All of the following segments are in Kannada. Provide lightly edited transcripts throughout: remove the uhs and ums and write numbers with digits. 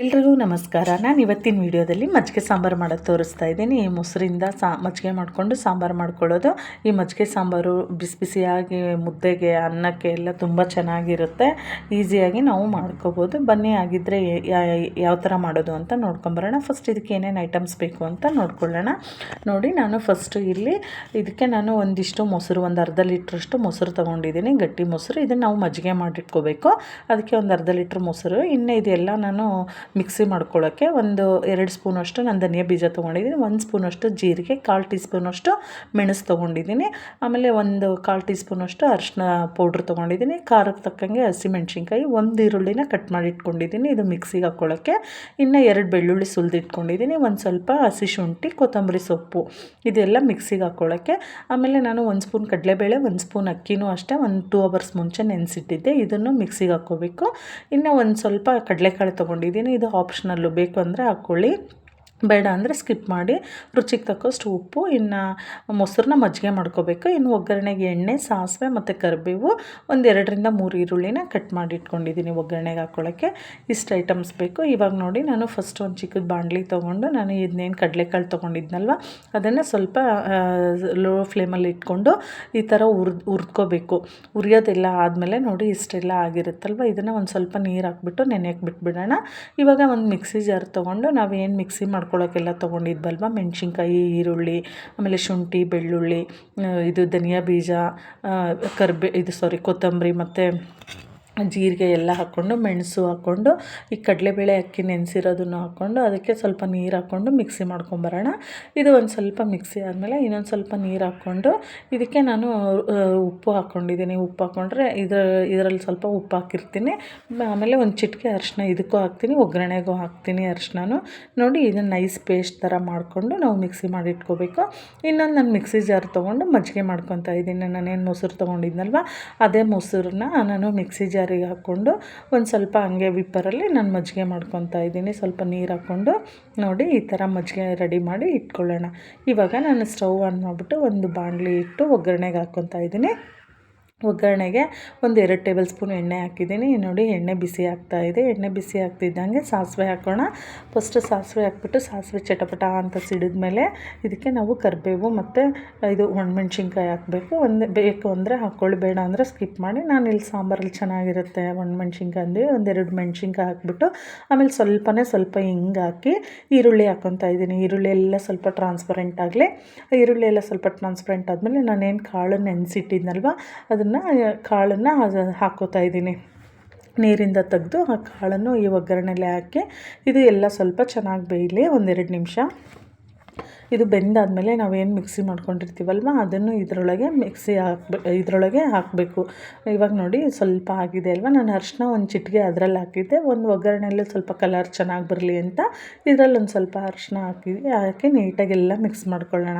ಎಲ್ರಿಗೂ ನಮಸ್ಕಾರ. ನಾನು ಇವತ್ತಿನ ವಿಡಿಯೋದಲ್ಲಿ ಮಜ್ಜಿಗೆ ಸಾಂಬಾರು ಮಾಡೋದು ತೋರಿಸ್ತಾ ಇದ್ದೀನಿ. ಈ ಮೊಸರಿಂದ ಮಜ್ಜಿಗೆ ಮಾಡಿಕೊಂಡು ಸಾಂಬಾರು ಮಾಡ್ಕೊಳ್ಳೋದು. ಈ ಮಜ್ಜಿಗೆ ಸಾಂಬಾರು ಬಿಸಿ ಬಿಸಿಯಾಗಿ ಮುದ್ದೆಗೆ, ಅನ್ನಕ್ಕೆ ಎಲ್ಲ ತುಂಬ ಚೆನ್ನಾಗಿರುತ್ತೆ. ಈಸಿಯಾಗಿ ನಾವು ಮಾಡ್ಕೋಬೋದು. ಬನ್ನಿ ಆಗಿದ್ದರೆ ಯಾವ ಥರ ಮಾಡೋದು ಅಂತ ನೋಡ್ಕೊಂಬರೋಣ. ಫಸ್ಟ್ ಇದಕ್ಕೆ ಏನೇನು ಐಟಮ್ಸ್ ಬೇಕು ಅಂತ ನೋಡ್ಕೊಳ್ಳೋಣ. ನೋಡಿ, ನಾನು ಫಸ್ಟು ಇದಕ್ಕೆ ನಾನು ಒಂದಿಷ್ಟು ಮೊಸರು, ಒಂದು ಅರ್ಧ ಲೀಟ್ರಷ್ಟು ಮೊಸರು ತೊಗೊಂಡಿದ್ದೀನಿ, ಗಟ್ಟಿ ಮೊಸರು. ಇದನ್ನು ನಾವು ಮಜ್ಜಿಗೆ ಮಾಡಿಟ್ಕೋಬೇಕು. ಅದಕ್ಕೆ ಒಂದು ಅರ್ಧ ಲೀಟ್ರ್ ಮೊಸರು. ಇನ್ನು ಇದೆಲ್ಲ ನಾನು ಮಿಕ್ಸಿ ಮಾಡ್ಕೊಳ್ಳೋಕ್ಕೆ ಒಂದು 2 ಸ್ಪೂನಷ್ಟು ನಾನು ಧನಿಯಾ ಬೀಜ ತೊಗೊಂಡಿದ್ದೀನಿ, 1 ಸ್ಪೂನಷ್ಟು ಜೀರಿಗೆ, 1/4 ಟೀ ಸ್ಪೂನಷ್ಟು ಮೆಣಸು ತೊಗೊಂಡಿದ್ದೀನಿ, ಆಮೇಲೆ ಒಂದು 1/4 ಟೀ ಸ್ಪೂನಷ್ಟು ಅರಿಶಿನ ಪೌಡ್ರ್ ತೊಗೊಂಡಿದ್ದೀನಿ, ಖಾರಕ್ಕೆ ತಕ್ಕಂಗೆ ಹಸಿಮೆಣ್ಸಿನ್ಕಾಯಿ, 1 ಈರುಳ್ಳಿನ ಕಟ್ ಮಾಡಿ ಇಟ್ಕೊಂಡಿದ್ದೀನಿ ಇದು ಮಿಕ್ಸಿಗೆ ಹಾಕ್ಕೊಳ್ಳೋಕ್ಕೆ, ಇನ್ನು 2 ಬೆಳ್ಳುಳ್ಳಿ ಸುಲಿದಿಟ್ಕೊಂಡಿದ್ದೀನಿ, ಒಂದು ಸ್ವಲ್ಪ ಹಸಿ ಶುಂಠಿ, ಕೊತ್ತಂಬರಿ ಸೊಪ್ಪು, ಇದೆಲ್ಲ ಮಿಕ್ಸಿಗೆ ಹಾಕ್ಕೊಳ್ಳೋಕ್ಕೆ. ಆಮೇಲೆ ನಾನು 1 ಸ್ಪೂನ್ ಕಡಲೆಬೇಳೆ, 1 ಸ್ಪೂನ್ ಅಕ್ಕಿನೂ ಅಷ್ಟೇ 2 ಅವರ್ಸ್ ಮುಂಚೆ ನೆನೆಸಿಟ್ಟಿದ್ದೆ, ಇದನ್ನು ಮಿಕ್ಸಿಗೆ ಹಾಕ್ಕೋಬೇಕು. ಇನ್ನು ಒಂದು ಸ್ವಲ್ಪ ಕಡಲೆಕಾಳು ತೊಗೊಂಡಿದ್ದೀನಿ. ಇದು ಆಪ್ಷನಲ್ಲು, ಬೇಕು ಅಂದರೆ ಹಾಕ್ಕೊಳ್ಳಿ, ಬೇಡ ಅಂದರೆ ಸ್ಕಿಪ್ ಮಾಡಿ. ರುಚಿಗೆ ತಕ್ಕಷ್ಟು ಉಪ್ಪು. ಇನ್ನು ಮೊಸರನ್ನ ಮಜ್ಜಿಗೆ ಮಾಡ್ಕೋಬೇಕು. ಇನ್ನು ಒಗ್ಗರಣೆಗೆ ಎಣ್ಣೆ, ಸಾಸಿವೆ ಮತ್ತು ಕರಿಬೇವು, ಒಂದು 2ರಿಂದ 3 ಈರುಳ್ಳಿನ ಕಟ್ ಮಾಡಿ ಇಟ್ಕೊಂಡಿದ್ದೀನಿ ಒಗ್ಗರಣೆಗೆ ಹಾಕ್ಕೊಳ್ಳೋಕ್ಕೆ. ಇಷ್ಟು ಐಟಮ್ಸ್ ಬೇಕು. ಇವಾಗ ನೋಡಿ, ನಾನು ಫಸ್ಟ್ ಒಂದು ಚಿಕ್ಕದ ಬಾಣಲಿ ತೊಗೊಂಡು ನಾನು ಇದನ್ನೇನು ಕಡಲೆಕಾಳು ತೊಗೊಂಡಿದ್ನಲ್ವ ಅದನ್ನು ಸ್ವಲ್ಪ ಲೋ ಫ್ಲೇಮಲ್ಲಿ ಇಟ್ಕೊಂಡು ಈ ಥರ ಹುರ್ಕೋಬೇಕು. ಹುರಿಯೋದೆಲ್ಲ ಆದಮೇಲೆ ನೋಡಿ ಇಷ್ಟೆಲ್ಲ ಆಗಿರುತ್ತಲ್ವ, ಇದನ್ನು ಒಂದು ಸ್ವಲ್ಪ ನೀರು ಹಾಕ್ಬಿಟ್ಟು ನೆನೆಯಕ್ಕೆ ಬಿಟ್ಬಿಡೋಣ. ಇವಾಗ ಒಂದು ಮಿಕ್ಸಿ ಜಾರ್ ತೊಗೊಂಡು ನಾವೇನು ಮಿಕ್ಸಿ ಮಾಡ್ಕೊಳ್ಳೋಕ್ಕೆಲ್ಲ ತೊಗೊಂಡಿದ್ವಲ್ವ, ಮೆಣಸಿನ್ಕಾಯಿ, ಈರುಳ್ಳಿ, ಆಮೇಲೆ ಶುಂಠಿ, ಬೆಳ್ಳುಳ್ಳಿ, ಇದು ಧನಿಯಾ ಬೀಜ, ಕೊತ್ತಂಬರಿ ಮತ್ತು ಜೀರಿಗೆ ಎಲ್ಲ ಹಾಕ್ಕೊಂಡು, ಮೆಣಸು ಹಾಕ್ಕೊಂಡು, ಈ ಕಡಲೆಬೇಳೆ ಅಕ್ಕಿ ನೆನೆಸಿರೋದನ್ನು ಹಾಕ್ಕೊಂಡು, ಅದಕ್ಕೆ ಸ್ವಲ್ಪ ನೀರು ಹಾಕ್ಕೊಂಡು ಮಿಕ್ಸಿ ಮಾಡ್ಕೊಂಬರೋಣ. ಇದು ಒಂದು ಸ್ವಲ್ಪ ಮಿಕ್ಸಿ ಆದಮೇಲೆ ಇನ್ನೊಂದು ಸ್ವಲ್ಪ ನೀರು ಹಾಕ್ಕೊಂಡು ಇದಕ್ಕೆ ನಾನು ಉಪ್ಪು ಹಾಕ್ಕೊಂಡಿದ್ದೀನಿ. ಉಪ್ಪು ಹಾಕ್ಕೊಂಡ್ರೆ ಇದರಲ್ಲಿ ಸ್ವಲ್ಪ ಉಪ್ಪು ಹಾಕಿರ್ತೀನಿ. ಆಮೇಲೆ ಒಂದು ಚಿಟಿಕೆ ಅರಿಶಿನ ಇದಕ್ಕೂ ಹಾಕ್ತೀನಿ, ಒಗ್ಗರಣೆಗೂ ಹಾಕ್ತೀನಿ ಅರಿಶಿನೂ. ನೋಡಿ, ಇದನ್ನು ನೈಸ್ ಪೇಸ್ಟ್ ಥರ ಮಾಡಿಕೊಂಡು ನಾವು ಮಿಕ್ಸಿ ಮಾಡಿ ಇಟ್ಕೋಬೇಕು. ಇನ್ನೊಂದು ನಾನು ಮಿಕ್ಸಿ ಜಾರ್ ತೊಗೊಂಡು ಮಜ್ಜಿಗೆ ಮಾಡ್ಕೊತಾ ಇದ್ದೀನಿ. ನಾನೇನು ಮೊಸರು ತೊಗೊಂಡಿದ್ನಲ್ವ ಅದೇ ಮೊಸರನ್ನ ನಾನು ಮಿಕ್ಸಿ ಜಾರಿಗೆ ಹಾಕ್ಕೊಂಡು ಒಂದು ಸ್ವಲ್ಪ ಹಂಗೆ ವಿಪ್ಪರಲ್ಲಿ ನಾನು ಮಜ್ಜಿಗೆ ಮಾಡ್ಕೊತಾ ಇದ್ದೀನಿ. ಸ್ವಲ್ಪ ನೀರು ಹಾಕ್ಕೊಂಡು ನೋಡಿ ಈ ಥರ ಮಜ್ಜಿಗೆ ರೆಡಿ ಮಾಡಿ ಇಟ್ಕೊಳ್ಳೋಣ. ಇವಾಗ ನಾನು ಸ್ಟವ್ ಆನ್ ಮಾಡಿಬಿಟ್ಟು ಒಂದು ಬಾಣಲಿ ಇಟ್ಟು ಒಗ್ಗರಣೆಗೆ ಹಾಕ್ಕೊತಾ ಇದ್ದೀನಿ. ಒಗ್ಗರಣೆಗೆ ಒಂದು 2 ಟೇಬಲ್ ಸ್ಪೂನ್ ಎಣ್ಣೆ ಹಾಕಿದ್ದೀನಿ. ನೋಡಿ, ಎಣ್ಣೆ ಬಿಸಿ ಆಗ್ತಾಯಿದೆ. ಎಣ್ಣೆ ಬಿಸಿ ಆಗ್ತಿದ್ದಂಗೆ ಸಾಸಿವೆ ಹಾಕೋಣ. ಫಸ್ಟು ಸಾಸಿವೆ ಹಾಕ್ಬಿಟ್ಟು ಸಾಸಿವೆ ಚಟಪಟ ಅಂತ ಸಿಡಿದ್ಮೇಲೆ ಇದಕ್ಕೆ ನಾವು ಕರಿಬೇವು ಮತ್ತು ಇದು ಒಣಮೆಣ್ಸಿನ್ಕಾಯಿ ಹಾಕಬೇಕು. ಬೇಕು ಅಂದರೆ ಹಾಕ್ಕೊಳ್ಳಿ, ಬೇಡ ಅಂದರೆ ಸ್ಕಿಪ್ ಮಾಡಿ. ನಾನು ಇಲ್ಲಿ ಸಾಂಬಾರಲ್ಲಿ ಚೆನ್ನಾಗಿರುತ್ತೆ ಒಣಮೆಣ್ಸಿನ್ಕಾಯಿ ಅಂದರೆ 1-2 ಮೆಣ್ಸಿನ್ಕಾಯಿ ಹಾಕ್ಬಿಟ್ಟು ಆಮೇಲೆ ಸ್ವಲ್ಪ ಹಿಂಗೆ ಹಾಕಿ ಈರುಳ್ಳಿ ಹಾಕ್ಕೊತಾ ಇದ್ದೀನಿ. ಈರುಳ್ಳಿ ಎಲ್ಲ ಸ್ವಲ್ಪ ಟ್ರಾನ್ಸ್ಪರೆಂಟ್ ಆಗಲಿ. ಈರುಳ್ಳಿ ಎಲ್ಲ ಸ್ವಲ್ಪ ಟ್ರಾನ್ಸ್ಪರೆಂಟ್ ಆದಮೇಲೆ ನಾನೇನು ಕಾಳು ನೆನೆಸಿಟ್ಟಿದ್ನಲ್ವ ಕಾಳನ್ನು ಹಾಕ್ಕೋತಾ ಇದ್ದೀನಿ. ನೀರಿಂದ ತೆಗೆದು ಆ ಕಾಳನ್ನು ಈ ಒಗ್ಗರಣೆಲೆ ಹಾಕಿ ಇದು ಎಲ್ಲ ಸ್ವಲ್ಪ ಚೆನ್ನಾಗಿ ಬೇಯಲಿ 1-2 ನಿಮಿಷ. ಇದು ಬೆಂದಾದಮೇಲೆ ನಾವೇನು ಮಿಕ್ಸಿ ಮಾಡ್ಕೊಂಡಿರ್ತೀವಲ್ವ ಅದನ್ನು ಇದರೊಳಗೆ ಹಾಕಬೇಕು. ಇವಾಗ ನೋಡಿ ಸ್ವಲ್ಪ ಆಗಿದೆ ಅಲ್ವ. ನಾನು ಅರಿಶಿನ ಒಂದು ಚಿಟಿಕೆ ಅದರಲ್ಲಿ ಹಾಕಿದ್ದೆ. ಒಂದು ಒಗ್ಗರಣೆಯಲ್ಲಿ ಸ್ವಲ್ಪ ಕಲರ್ ಚೆನ್ನಾಗಿ ಬರಲಿ ಅಂತ ಇದರಲ್ಲಿ ಒಂದು ಸ್ವಲ್ಪ ಅರಿಶಿನ ಹಾಕಿ ನೀಟಾಗೆಲ್ಲ ಮಿಕ್ಸ್ ಮಾಡ್ಕೊಳ್ಳೋಣ.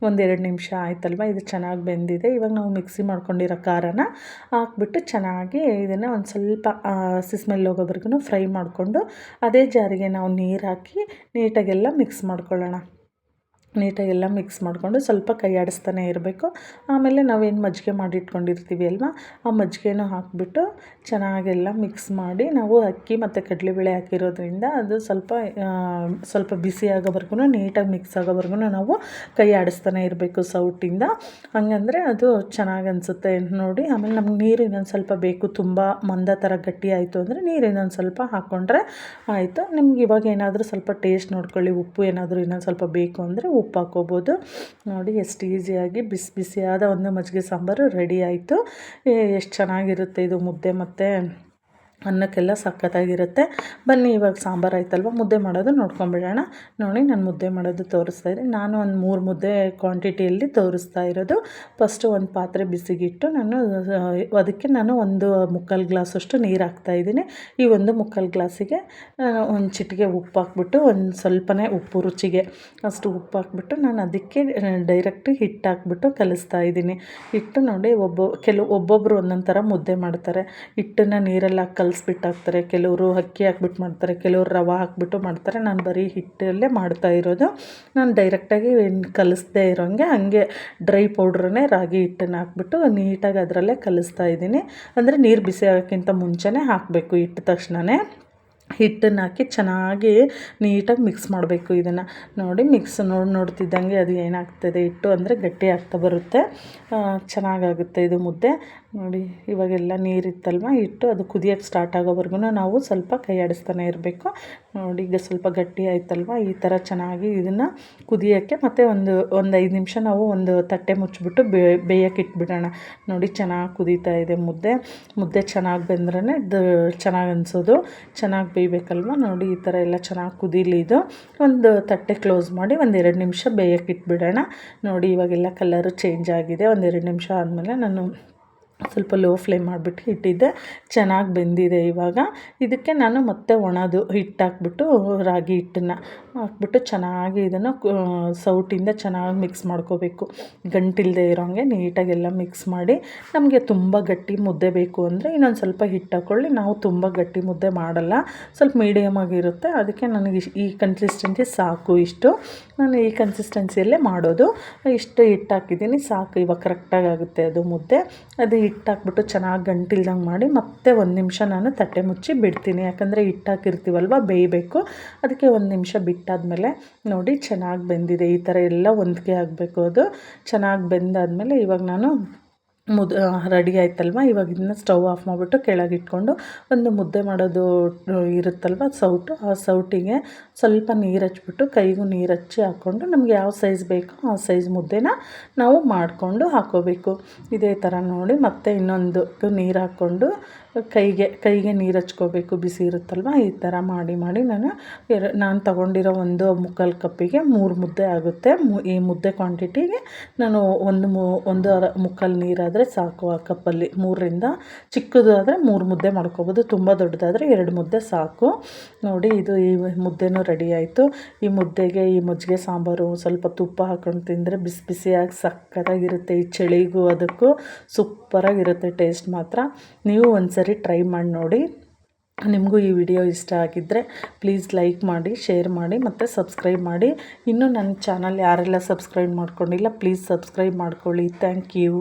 1-2 ನಿಮಿಷ ಆಯ್ತಲ್ವ, ಇದು ಚೆನ್ನಾಗಿ ಬೆಂದಿದೆ. ಇವಾಗ ನಾವು ಮಿಕ್ಸಿ ಮಾಡ್ಕೊಂಡಿರೋ ಖಾರನ ಹಾಕ್ಬಿಟ್ಟು ಚೆನ್ನಾಗಿ ಇದನ್ನು ಒಂದು ಸ್ವಲ್ಪ ಸ್ಮೆಲ್ ಹೋಗೋವರೆಗೂ ಫ್ರೈ ಮಾಡಿಕೊಂಡು ಅದೇ ಜಾರಿಗೆ ನಾವು ನೀರು ಹಾಕಿ ನೀಟಾಗೆಲ್ಲ ಮಿಕ್ಸ್ ಮಾಡ್ಕೊಳ್ಳೋಣ. ನೀಟಾಗೆಲ್ಲ ಮಿಕ್ಸ್ ಮಾಡಿಕೊಂಡು ಸ್ವಲ್ಪ ಕೈ ಆಡಿಸ್ತಾನೆ ಇರಬೇಕು. ಆಮೇಲೆ ನಾವೇನು ಮಜ್ಜಿಗೆ ಮಾಡಿ ಇಟ್ಕೊಂಡಿರ್ತೀವಿ ಅಲ್ವಾ, ಆ ಮಜ್ಜಿಗೆನೂ ಹಾಕಿಬಿಟ್ಟು ಚೆನ್ನಾಗೆಲ್ಲ ಮಿಕ್ಸ್ ಮಾಡಿ, ನಾವು ಅಕ್ಕಿ ಮತ್ತು ಕಡಲೆಬೇಳೆ ಹಾಕಿರೋದ್ರಿಂದ ಅದು ಸ್ವಲ್ಪ ಬಿಸಿ ಆಗೋವರೆಗೂ ನೀಟಾಗಿ ಮಿಕ್ಸ್ ಆಗೋವರೆಗೂ ನಾವು ಕೈ ಆಡಿಸ್ತಾನೆ ಇರಬೇಕು ಸೌಟಿಂದ. ಹಂಗಂದರೆ ಅದು ಚೆನ್ನಾಗಿ ಅನಿಸುತ್ತೆ ನೋಡಿ. ಆಮೇಲೆ ನಮ್ಗೆ ನೀರು ಇನ್ನೊಂದು ಸ್ವಲ್ಪ ಬೇಕು, ತುಂಬ ಮಂದ ಥರ ಗಟ್ಟಿ ಆಯಿತು ಅಂದರೆ ನೀರು ಇನ್ನೊಂದು ಸ್ವಲ್ಪ ಹಾಕ್ಕೊಂಡ್ರೆ ಆಯಿತು. ನಿಮ್ಗೆ ಇವಾಗ ಏನಾದರೂ ಸ್ವಲ್ಪ ಟೇಸ್ಟ್ ನೋಡ್ಕೊಳ್ಳಿ, ಉಪ್ಪು ಏನಾದರೂ ಇನ್ನೊಂದು ಸ್ವಲ್ಪ ಬೇಕು ಅಂದರೆ ಉಪ್ಪು ಹಾಕ್ಕೋಬೋದು. ನೋಡಿ, ಎಷ್ಟು ಈಸಿಯಾಗಿ ಬಿಸಿಯಾದ ಒಂದು ಮಜ್ಜಿಗೆ ಸಾಂಬಾರು ರೆಡಿ ಆಯಿತು. ಎಷ್ಟು ಚೆನ್ನಾಗಿರುತ್ತೆ ಇದು ಮುದ್ದೆ ಮತ್ತು ಅನ್ನಕ್ಕೆಲ್ಲ ಸಖತ್ತಾಗಿರುತ್ತೆ. ಬನ್ನಿ ಇವಾಗ ಸಾಂಬಾರು ಆಯ್ತಲ್ವ, ಮುದ್ದೆ ಮಾಡೋದು ನೋಡ್ಕೊಂಬಿಡೋಣ. ನೋಡಿ, ನಾನು ಮುದ್ದೆ ಮಾಡೋದು ತೋರಿಸ್ತಾ ಇದ್ದೀನಿ. ನಾನು ಒಂದು 3 ಮುದ್ದೆ ಕ್ವಾಂಟಿಟಿಯಲ್ಲಿ ತೋರಿಸ್ತಾ ಇರೋದು. ಫಸ್ಟು ಒಂದು ಪಾತ್ರೆ ಬಿಸಿಗಿಟ್ಟು ಅದಕ್ಕೆ ನಾನು 1/4 ಗ್ಲಾಸಷ್ಟು ನೀರು ಹಾಕ್ತಾಯಿದ್ದೀನಿ. ಈ 1/4 ಗ್ಲಾಸಿಗೆ ಒಂದು ಚಿಟಿಕೆ ಉಪ್ಪು ಹಾಕ್ಬಿಟ್ಟು, ಒಂದು ಸ್ವಲ್ಪನೇ ಉಪ್ಪು ರುಚಿಗೆ ಅಷ್ಟು ಉಪ್ಪು ಹಾಕ್ಬಿಟ್ಟು ನಾನು ಅದಕ್ಕೆ ಡೈರೆಕ್ಟ್ ಹಿಟ್ಟು ಹಾಕ್ಬಿಟ್ಟು ಕಲಿಸ್ತಾ ಇದ್ದೀನಿ. ಹಿಟ್ಟು ನೋಡಿ, ಒಬ್ಬೊಬ್ಬರು ಒಂದೊಂದು ಥರ ಮುದ್ದೆ ಮಾಡ್ತಾರೆ. ಹಿಟ್ಟನ್ನು ನೀರೆಲ್ಲ ಕಲಿಸ್ಬಿಟ್ಟು ಹಾಕ್ತಾರೆ, ಕೆಲವರು ಅಕ್ಕಿ ಹಾಕ್ಬಿಟ್ಟು ಮಾಡ್ತಾರೆ, ಕೆಲವರು ರವೆ ಹಾಕ್ಬಿಟ್ಟು ಮಾಡ್ತಾರೆ. ನಾನು ಬರೀ ಹಿಟ್ಟಲ್ಲೇ ಮಾಡ್ತಾ ಇರೋದು. ನಾನು ಡೈರೆಕ್ಟಾಗಿ ಕಲಿಸ್ದೇ ಇರೋಂಗೆ ಹಂಗೆ ಡ್ರೈ ಪೌಡ್ರನ್ನೇ ರಾಗಿ ಹಿಟ್ಟನ್ನು ಹಾಕ್ಬಿಟ್ಟು ನೀಟಾಗಿ ಅದರಲ್ಲೇ ಕಲಿಸ್ತಾ ಇದ್ದೀನಿ. ಅಂದರೆ ನೀರು ಬಿಸಿ ಆಗೋಕ್ಕಿಂತ ಮುಂಚೆನೇ ಹಾಕಬೇಕು, ಇಟ್ಟ ತಕ್ಷಣವೇ. ಹಿಟ್ಟನ್ನು ಹಾಕಿ ಚೆನ್ನಾಗಿ ನೀಟಾಗಿ ಮಿಕ್ಸ್ ಮಾಡಬೇಕು. ಇದನ್ನು ನೋಡಿ ನೋಡ್ತಿದ್ದಂಗೆ ಅದು ಏನಾಗ್ತದೆ, ಹಿಟ್ಟು ಅಂದರೆ ಗಟ್ಟಿ ಆಗ್ತಾ ಬರುತ್ತೆ, ಚೆನ್ನಾಗಾಗುತ್ತೆ ಇದು ಮುದ್ದೆ. ನೋಡಿ ಇವಾಗೆಲ್ಲ ನೀರಿತ್ತಲ್ವ, ಹಿಟ್ಟು ಅದು ಕುದಿಯೋಕ್ಕೆ ಸ್ಟಾರ್ಟ್ ಆಗೋವರೆಗೂ ನಾವು ಸ್ವಲ್ಪ ಕೈ ಆಡಿಸ್ತಾನೆ ಇರಬೇಕು. ನೋಡಿ ಈಗ ಸ್ವಲ್ಪ ಗಟ್ಟಿ ಆಯ್ತಲ್ವ, ಈ ಥರ ಚೆನ್ನಾಗಿ ಇದನ್ನು ಕುದಿಯೋಕ್ಕೆ ಮತ್ತು ಒಂದು 5 ನಿಮಿಷ ನಾವು ಒಂದು ತಟ್ಟೆ ಮುಚ್ಚಿಬಿಟ್ಟು ಬೇಯಕ್ಕೆ ಇಟ್ಬಿಡೋಣ. ನೋಡಿ ಚೆನ್ನಾಗಿ ಕುದೀತಾ ಇದೆ ಮುದ್ದೆ ಚೆನ್ನಾಗಿ ಬೆಂದ್ರೇ ಇದು ಚೆನ್ನಾಗಿ ಅನಿಸೋದು. ಚೆನ್ನಾಗಿ ಬೇಯಬೇಕಲ್ವ. ನೋಡಿ ಈ ಥರ ಎಲ್ಲ ಚೆನ್ನಾಗಿ ಕುದೀಲಿ. ಇದು ಒಂದು ತಟ್ಟೆ ಕ್ಲೋಸ್ ಮಾಡಿ 1-2 ನಿಮಿಷ ಬೇಯಕ್ಕೆ ಇಟ್ಬಿಡೋಣ. ನೋಡಿ ಇವಾಗೆಲ್ಲ ಕಲರು ಚೇಂಜ್ ಆಗಿದೆ. 1-2 ನಿಮಿಷ ಆದಮೇಲೆ ನಾನು ಸ್ವಲ್ಪ ಲೋ ಫ್ಲೇಮ್ ಮಾಡಿಬಿಟ್ಟು ಇಟ್ಟಿದ್ದೆ, ಚೆನ್ನಾಗಿ ಬೆಂದಿದೆ. ಇವಾಗ ಇದಕ್ಕೆ ನಾನು ಮತ್ತೆ ಒಣದು ಹಿಟ್ಟು ಹಾಕ್ಬಿಟ್ಟು ರಾಗಿ ಹಿಟ್ಟನ್ನು ಹಾಕ್ಬಿಟ್ಟು ಚೆನ್ನಾಗಿ ಇದನ್ನು ಸೌಟಿಂದ ಚೆನ್ನಾಗಿ ಮಿಕ್ಸ್ ಮಾಡ್ಕೋಬೇಕು. ಗಂಟಿಲ್ಲದೆ ಇರೋಂಗೆ ನೀಟಾಗೆಲ್ಲ ಮಿಕ್ಸ್ ಮಾಡಿ, ನಮಗೆ ತುಂಬ ಗಟ್ಟಿ ಮುದ್ದೆ ಬೇಕು ಅಂದರೆ ಇನ್ನೊಂದು ಸ್ವಲ್ಪ ಹಿಟ್ಟು ಹಾಕ್ಕೊಳ್ಳಿ. ನಾವು ತುಂಬ ಗಟ್ಟಿ ಮುದ್ದೆ ಮಾಡಲ್ಲ, ಸ್ವಲ್ಪ ಮೀಡಿಯಮ್ ಆಗಿರುತ್ತೆ. ಅದಕ್ಕೆ ನನಗೆ ಈ ಕನ್ಸಿಸ್ಟೆನ್ಸಿ ಸಾಕು. ಇಷ್ಟು ನಾನು ಈ ಕನ್ಸಿಸ್ಟೆನ್ಸಿಯಲ್ಲೇ ಮಾಡೋದು. ಇಷ್ಟು ಹಿಟ್ಟು ಹಾಕಿದ್ದೀನಿ ಸಾಕು. ಇವಾಗ ಕರೆಕ್ಟಾಗಿ ಆಗುತ್ತೆ ಅದು ಮುದ್ದೆ. ಅದು ಹಿಟ್ಟು ಹಾಕ್ಬಿಟ್ಟು ಚೆನ್ನಾಗಿ ಗಂಟಿಲ್ದಂಗೆ ಮಾಡಿ ಮತ್ತೆ 1 ನಿಮಿಷ ನಾನು ತಟ್ಟೆ ಮುಚ್ಚಿ ಬಿಡ್ತೀನಿ. ಯಾಕಂದರೆ ಹಿಟ್ಟು ಹಾಕಿರ್ತೀವಲ್ವ, ಬೇಯಬೇಕು. ಅದಕ್ಕೆ 1 ನಿಮಿಷ ಬಿಟ್ಟಾದಮೇಲೆ ನೋಡಿ ಚೆನ್ನಾಗಿ ಬೆಂದಿದೆ. ಈ ಥರ ಎಲ್ಲ ಹೊಂದಿಕೆ ಆಗಬೇಕು. ಅದು ಚೆನ್ನಾಗಿ ಬೆಂದಾದಮೇಲೆ ಇವಾಗ ನಾನು ರೆಡಿ ಆಯ್ತಲ್ವ. ಇವಾಗ ಇದನ್ನ ಸ್ಟವ್ ಆಫ್ ಮಾಡಿಬಿಟ್ಟು ಕೆಳಗೆ ಇಟ್ಕೊಂಡು ಒಂದು ಮುದ್ದೆ ಮಾಡೋದು ಇರುತ್ತಲ್ವ ಸೌಟು, ಆ ಸೌಟಿಗೆ ಸ್ವಲ್ಪ ನೀರು ಹಚ್ಬಿಟ್ಟು ಕೈಗೂ ನೀರು ಹಚ್ಚಿ ಹಾಕ್ಕೊಂಡು ನಮಗೆ ಯಾವ ಸೈಜ್ ಬೇಕೋ ಆ ಸೈಜ್ ಮುದ್ದೆನ ನಾವು ಮಾಡಿಕೊಂಡು ಹಾಕ್ಕೋಬೇಕು. ಇದೇ ಥರ ನೋಡಿ ಮತ್ತೆ ಇನ್ನೊಂದು ನೀರು ಹಾಕ್ಕೊಂಡು ಕೈಗೆ ನೀರು ಹಚ್ಕೋಬೇಕು, ಬಿಸಿ ಇರುತ್ತಲ್ವ. ಈ ಥರ ಮಾಡಿ ನಾನು ತಗೊಂಡಿರೋ 1 ಕಪ್ಪಿಗೆ 3 ಮುದ್ದೆ ಆಗುತ್ತೆ. ಈ ಮುದ್ದೆ ಕ್ವಾಂಟಿಟಿಗೆ ನಾನು 1 ನೀರಾದರೆ ಸಾಕು. ಆ ಕಪ್ಪಲ್ಲಿ 3ರಿಂದ ಚಿಕ್ಕದು ಆದರೆ 3 ಮುದ್ದೆ ಮಾಡ್ಕೋಬೋದು, ತುಂಬ ದೊಡ್ಡದಾದರೆ 2 ಮುದ್ದೆ ಸಾಕು. ನೋಡಿ ಇದು ಈ ಮುದ್ದೆನೂ ರೆಡಿ ಆಯಿತು. ಈ ಮುದ್ದೆಗೆ ಈ ಮಜ್ಜಿಗೆ ಸಾಂಬಾರು ಸ್ವಲ್ಪ ತುಪ್ಪ ಹಾಕ್ಕೊಂಡು ತಿಂದರೆ ಬಿಸಿ ಬಿಸಿಯಾಗಿ ಸಕ್ಕತ್ತಾಗಿರುತ್ತೆ. ಈ ಚಳಿಗೂ ಅದಕ್ಕೂ ಸೂಪರಾಗಿರುತ್ತೆ ಟೇಸ್ಟ್ ಮಾತ್ರ. ನೀವು ಒಂದ್ಸರಿ ಟ್ರೈ ಮಾಡಿ ನೋಡಿ. ನಿಮಗೂ ಈ ವಿಡಿಯೋ ಇಷ್ಟ ಆಗಿದ್ದರೆ ಪ್ಲೀಸ್ ಲೈಕ್ ಮಾಡಿ, ಶೇರ್ ಮಾಡಿ ಮತ್ತು ಸಬ್ಸ್ಕ್ರೈಬ್ ಮಾಡಿ. ಇನ್ನೂ ನನ್ನ ಚಾನಲ್ ಯಾರೆಲ್ಲ ಸಬ್ಸ್ಕ್ರೈಬ್ ಮಾಡ್ಕೊಂಡಿಲ್ಲ ಪ್ಲೀಸ್ ಸಬ್ಸ್ಕ್ರೈಬ್ ಮಾಡ್ಕೊಳ್ಳಿ. Thank you.